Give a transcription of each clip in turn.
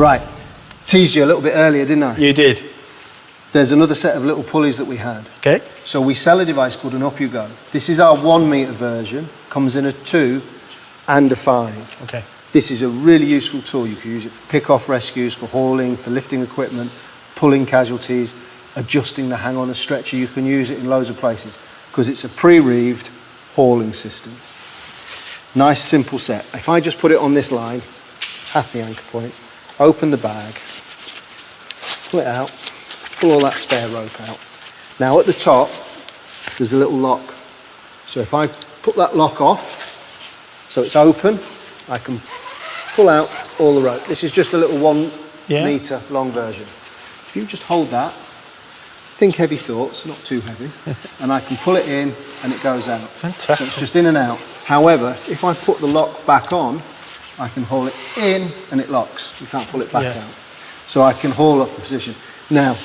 Right, teased you a little bit earlier, didn't I? You did. There's another set of little pulleys that we had. Okay. So we sell a device called an Up You Go. This is our 1 metre version, comes in a 2 and a 5. Okay. This is a really useful tool. You can use it for pick-off rescues, for hauling, for lifting equipment, pulling casualties, adjusting the hang on a stretcher. You can use it in loads of places because it's a pre-reeved hauling system. Nice simple set. If I just put it on this line, half the anchor point, open the bag, pull it out, pull all that spare rope out. Now at the top, there's a little lock. So if I put that lock off, so it's open, I can pull out all the rope. This is just a little 1 metre long version. If you just hold that, think heavy thoughts, not too heavy, and I can pull it in and it goes out. Fantastic. So it's just in and out. However, if I put the lock back on, I can haul it in and it locks. You can't pull it back out. So I can haul up a position. Now,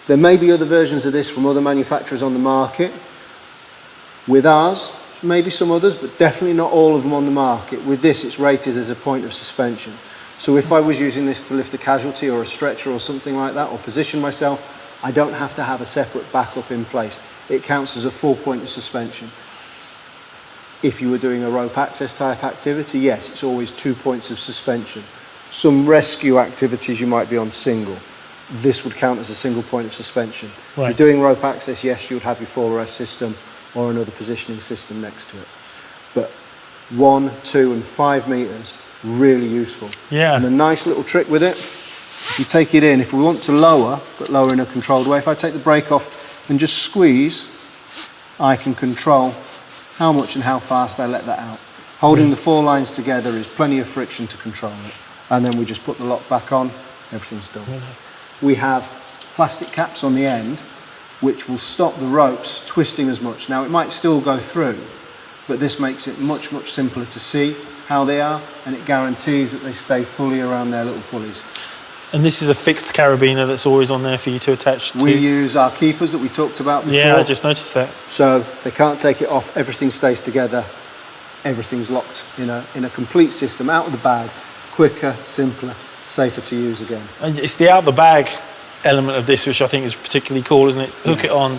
there may be other versions of this from other manufacturers on the market. With ours, maybe some others, but definitely not all of them on the market. With this, it's rated as a point of suspension. So if I was using this to lift a casualty or a stretcher or something like that, or position myself, I don't have to have a separate backup in place. It counts as a full point of suspension. If you were doing a rope access type activity, yes, it's always 2 points of suspension. Some rescue activities you might be on single. This would count as a single point of suspension. Right. If you're doing rope access, yes, you would have your full arrest system or another positioning system next to it. But 1, 2 and 5 metres, really useful. Yeah. And a nice little trick with it, if you take it in, if we want to lower, but lower in a controlled way, if I take the brake off and just squeeze, I can control how much and how fast I let that out. Holding the 4 lines together is plenty of friction to control it. And then we just put the lock back on, everything's done. We have plastic caps on the end, which will stop the ropes twisting as much. Now, it might still go through, but this makes it much, much simpler to see how they are, and it guarantees that they stay fully around their little pulleys. And this is a fixed carabiner that's always on there for you to attach to? We use our keepers that we talked about before. Yeah, I just noticed that. So they can't take it off, everything stays together, everything's locked in a complete system, out of the bag, quicker, simpler, safer to use again. And it's the out the bag element of this which I think is particularly cool, isn't it? Hook it on.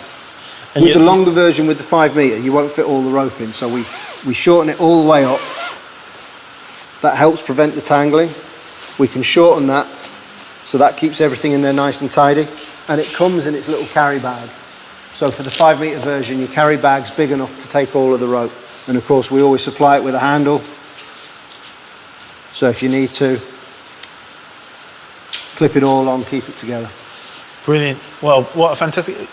And with the longer version, with the 5 metre, you won't fit all the rope in, so we shorten it all the way up. That helps prevent the tangling. We can shorten that, so that keeps everything in there nice and tidy. And it comes in its little carry bag. So for the 5 metre version, your carry bag's big enough to take all of the rope. And of course, we always supply it with a handle. So if you need to, clip it all on, keep it together. Brilliant. Well, what a fantastic,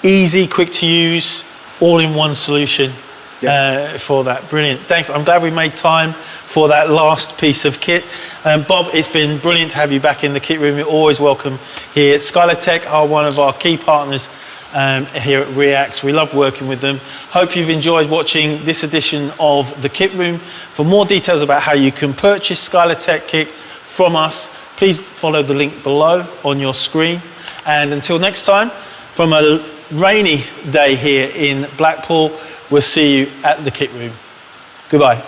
easy, quick to use, all-in-one solution for that. Brilliant. Thanks. I'm glad we made time for that last piece of kit. Bob, it's been brilliant to have you back in the kit room. You're always welcome here. Skylotec are one of our key partners here at REAX. We love working with them. Hope you've enjoyed watching this edition of the kit room. For more details about how you can purchase Skylotec kit from us, please follow the link below on your screen. And until next time, from a rainy day here in Blackpool, we'll see you at the kit room. Goodbye.